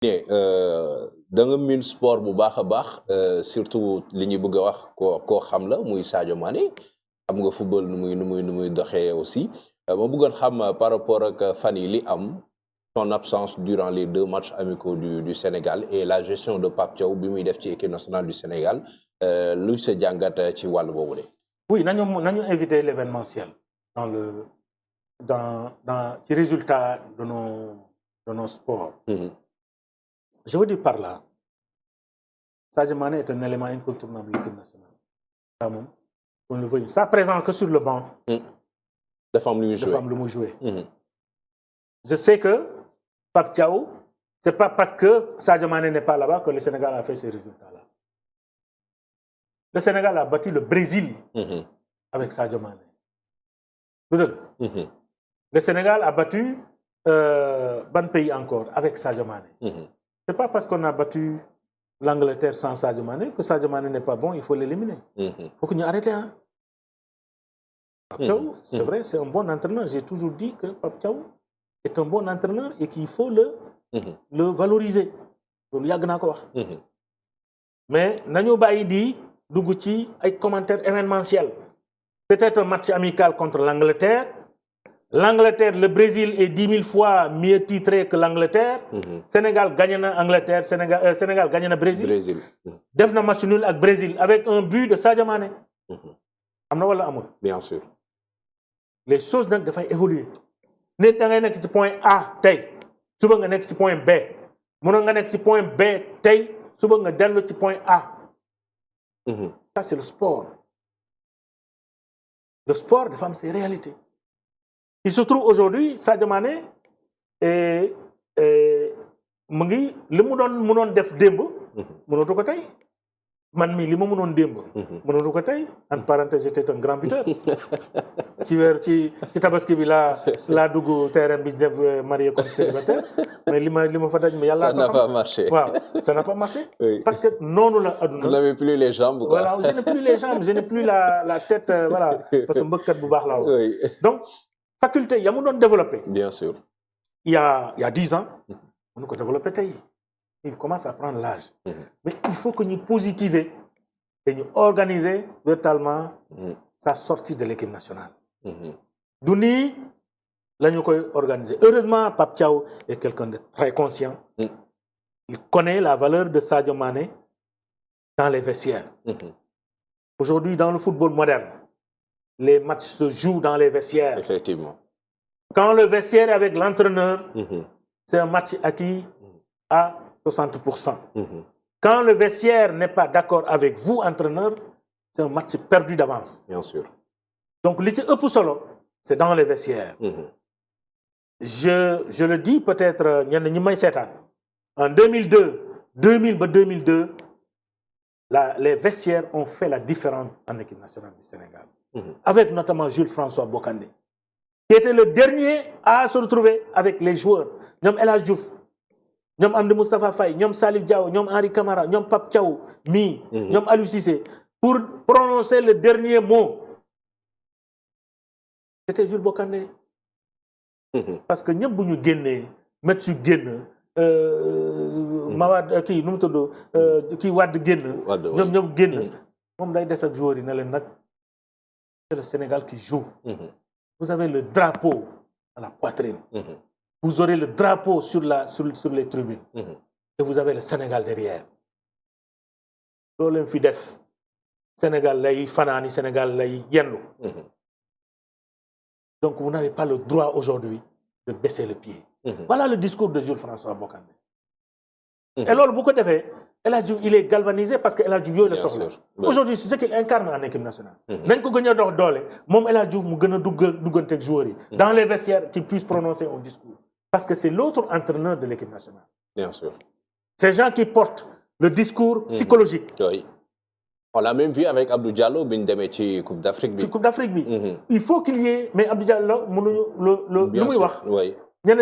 da nga miin sport bu baax a baax surtout li ñu bëgg a wax koo xam la muy Sadio Mané xam nga football nu muy doxee aussi ma bëggoon xam par rapport ak fan yi li am son absence durant les 2 matchs amicaux du Sénégal et la gestion de Pape Thiaw bi muy def ci équipe nationale du Sénégal lu sa jàngat ci wàll boobu de. Oui, nañu éviter l'événementiel dans ci résultat de nos sports. Je veux dire par là, Sadio Mané est un élément incontournable de l'équipe nationale. Ça, on le veut. Ça présent que sur le banc. De femmes lui jouer. Je sais que Pape Thiaw, c'est pas parce que Sadio Mané n'est pas là-bas que le Sénégal a fait ces résultats-là. Le Sénégal a battu le Brésil avec Sadio Mané. Le Sénégal a battu ban pays encore avec Sadio Mané. C'est pas parce qu'on a battu l'Angleterre sans Sadio Mané que Sadio Mané n'est pas bon, il faut l'éliminer. Il faut que nous arrêtions. Hein? Pape Thiaw, c'est vrai, c'est un bon entraîneur. J'ai toujours dit que Pape Thiaw est un bon entraîneur et qu'il faut le valoriser. Mais nous avons dit des commentaires événementiels. Peut-être un match amical contre l'Angleterre. L'Angleterre, le Brésil est 10 000 fois mieux titré que l'Angleterre. Sénégal gagne l'Angleterre, Sénégal gagne le Brésil. Def na match nul avec Brésil avec un but de Sadio Mané. Amna wala amul? Bien sûr. Les choses donc doivent évoluer. Nit da ngay nek ci point A tay, suba nga nek ci point B. Mëno nga nek ci point B tay, suba nga delu ci point A. Ça c'est le sport. Le sport des femmes c'est réalité. Il se trouve aujourd'hui, Sadio Mané mu ngi li mu doon def démb mënatu ko tey man mii li ma mënoon démb mënatu ko tey en parenthèse j'étais un grand buteur ci tabaski bi laa dugg terrain bi def marié comme célibataire mais li ma fa daj mais yàlla ça n'a pas marché. waaw ça n'a pas marché Oui. parce que noonu la adduna. Vous n'avez plus les jambes quoi. Voilà, je n'ai plus les jambes, je n'ai plus la tête voilà parce que mbëkkat bu baax laa woon. Oui. Donc faculté ya mu doon développé. Bien sûr. Il y a 10 ans, on a développé taille. Il commence à prendre l'âge. Mais il faut que nous positiver et nous organiser véritablement sa sortie de l'équipe nationale. Douni, là nous organiser. Heureusement, Pape Thiaw est quelqu'un de très conscient. Il connaît la valeur de Sadio Mané dans les vestiaires. Aujourd'hui, dans le football moderne, les matchs se jouent dans les vestiaires. Effectivement. Quand le vestiaire est avec l'entraîneur, c'est un match acquis à 60%. Quand le vestiaire n'est pas d'accord avec vous, entraîneur, c'est un match perdu d'avance. Bien sûr. Donc, l'idée solo, c'est dans les vestiaires. Je le dis peut-être, en 2002, les vestiaires ont fait la différence en équipe nationale du Sénégal. Avec notamment Jules-François Bocandé, qui était le dernier à se retrouver avec les joueurs. Nyom El Hadj Diouf, Nyom Amdi Moustapha Faye, Nyom Salif Diao, Nyom Henri Camara, Nyom Pape Thiaw, Nyom Aliou Cissé, pour prononcer le dernier mot. C'était Jules Bocandé. Parce que Nyom Bougnou Guéné, Metsu Guéné, Mawad, qui nous todo, qui Wad Guéné, Nyom Guéné. Comme d'ailleurs des joueurs, c'est le Sénégal qui joue. Vous avez le drapeau à la poitrine. Vous aurez le drapeau sur les tribunes. Et vous avez le Sénégal derrière. L'Olympe Fidef, Sénégal lay Fanani, Sénégal lay Yendo. Donc vous n'avez pas le droit aujourd'hui de baisser le pied. Voilà le discours de Jules-François Bocandé. Et alors, beaucoup de fait, il est galvanisé parce qu'El Hadj Diouf est le sorti. Aujourd'hui, c'est ce qu'il incarne en équipe nationale. Même quand il y a des El Hadj Diouf est joueur dans les vestiaires qu'il puisse prononcer un discours. Parce que c'est l'autre entraîneur de l'équipe nationale. Bien sûr. Ces gens qui portent le discours psychologique. Oui. On l'a même vu avec Abdou Diallo, la Coupe d'Afrique. Coupe d'Afrique, il faut qu'il y ait. Mais Abdou Diallo, bien sûr. Oui. Tu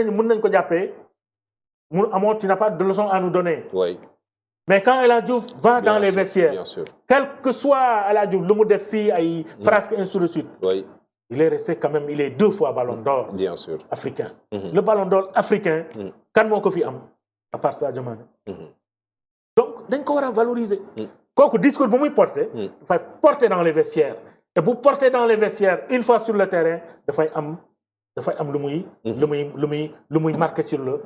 n'as pas de leçon à nous donner. Oui. Mais quand El Hadj Diouf va dans les vestiaires, bien sûr. Quel que soit El Hadj Diouf, le mot de fille, frasque, ainsi de suite, il est resté quand même, il est 2 fois ballon d'or bien sûr. africain. Le ballon d'or africain, quand mon Kofi Am, à part Sadio Mané. Donc dañ ko war a valoriser. kooku discours bu muy porter. dafay porter dans les vestiaires. et bu porter dans les vestiaires une fois sur le terrain dafay am lu muy marqué sur le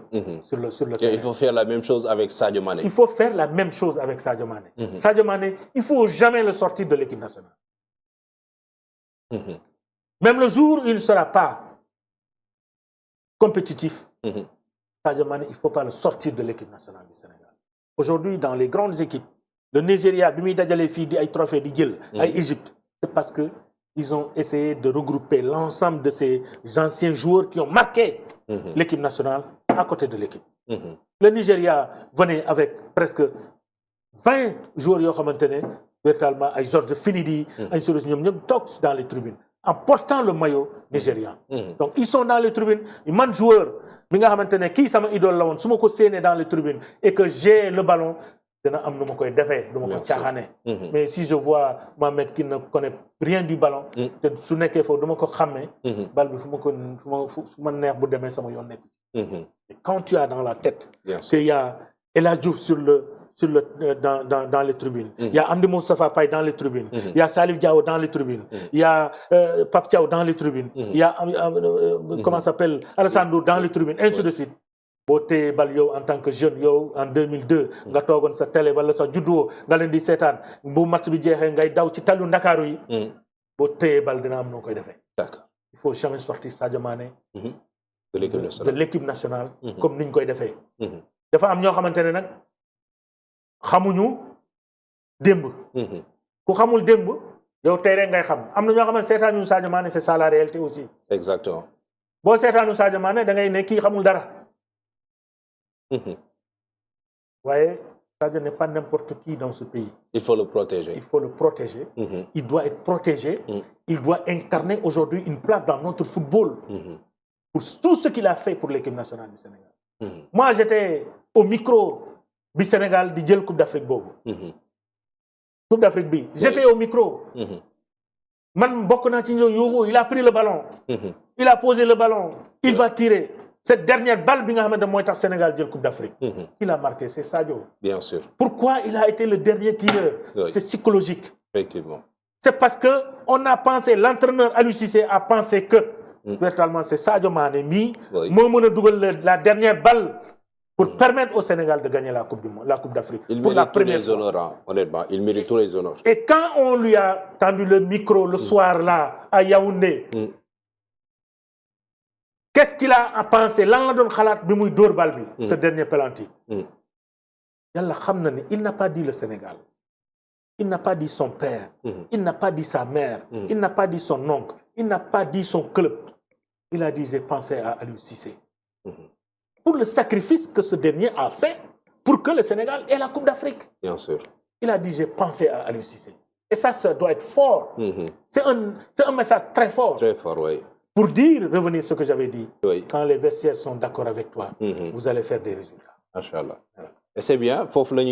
terrain. Il faut faire la même chose avec Sadio Mané. Il faut faire la même chose avec Sadio Mané. Sadio Mané, il faut jamais le sortir de l'équipe nationale. Même le jour où il ne sera pas compétitif, Sadio Mané, il ne faut pas le sortir de l'équipe nationale du Sénégal. Aujourd'hui, dans les grandes équipes, le Nigeria, bi muy dajale fii di ay trophée di jël ay Égypte, c'est parce que ils ont essayé de regrouper l'ensemble de ces anciens joueurs qui ont marqué l'équipe nationale à côté de l'équipe. Le Nigeria venait avec presque 20 joueurs yoo xamante ne véritablement ay Georges Finidi, ay Soros ñoom ñëpp toog dans les tribunes en portant le maillot nigérian. Donc ils sont dans les tribunes. Man joueur mi nga xamante ne kii sama idole la woon su ma ko séenee dans les tribunes et que j'ai le ballon dina am nu ma koy defee du ma ko caaxaane. Mais si je vois Mohamed qui ne connaît rien du ballon te su nekkee foofu du ma ko xàmmee bal bi fu ma neex bu demee sama yoon nekk. Et quand tu as dans la tête qu'il y a El Hadji Diouf dans les tribunes, il y a Amdi Moustapha Paye dans les tribunes, il y a Salif Diao dans les tribunes, il y a Pape Thiaw dans les tribunes, il y a comment s'appelle Alassane Ndour dans les tribunes, ainsi de suite. boo téye bal yow en tant que jeune yow en 2002 nga toogoon sa télé wala sa juddoo nga leen di seetaan bu match bi jeexee ngay daw ci talu Ndakaaru yi boo téye bal dina am noo koy defee. D'accord. Il faut jamais sortir Sadio Mané de l'équipe nationale comme niñ koy defee. dafa am ñoo xamante ne nag xamuñu démb. ku xamul démb yow tey rek ngay xam am na ñoo xamante seetaanuñu Sadio Mané c'est ça la réalité aussi. Exactement. boo seetaanu Sadio Mané da ngay ne kii xamul dara. voyez, Sadio n'est pas n'importe qui dans ce pays. Il faut le protéger. Il faut le protéger. Il doit être protégé. Il doit incarner aujourd'hui une place dans notre football. Pour tout ce qu'il a fait pour l'équipe nationale du Sénégal. Moi, j'étais au micro du Sénégal du Coupe d'Afrique Bobo. Coupe d'Afrique B. J'étais au micro. Man il a pris le ballon. Il a posé le ballon. Il va tirer. Cette dernière balle, le Sénégal de la Coupe d'Afrique, il a marqué, c'est Sadio. Bien sûr. Pourquoi il a été le dernier tireur? C'est psychologique. Effectivement. C'est parce qu'on a pensé, l'entraîneur Aliou Cissé a pensé que, véritablement, c'est Sadio Mané, la dernière balle pour permettre au Sénégal de gagner la Coupe d'Afrique. Il pour la mérite tous première les fois. honneurs, honnêtement. Il mérite tous les honneurs. Et quand on lui a tendu le micro le soir là, à Yaoundé, qu'est-ce qu'il a pensé? Ce dernier penalty. Il n'a pas dit le Sénégal. Il n'a pas dit son père. Il n'a pas dit sa mère. Il n'a pas dit son oncle. Il n'a pas dit son club. Il a dit j'ai pensé à Aliou Cissé. Pour le sacrifice que ce dernier a fait pour que le Sénégal ait la Coupe d'Afrique. Bien sûr. Il a dit j'ai pensé à Aliou Cissé. Et ça doit être fort. C'est un message très fort. Très fort, oui. Pour dire, revenir à ce que j'avais dit, Oui. quand les vestiaires sont d'accord avec toi, vous allez faire des résultats. Inch'Allah. Et c'est bien, faut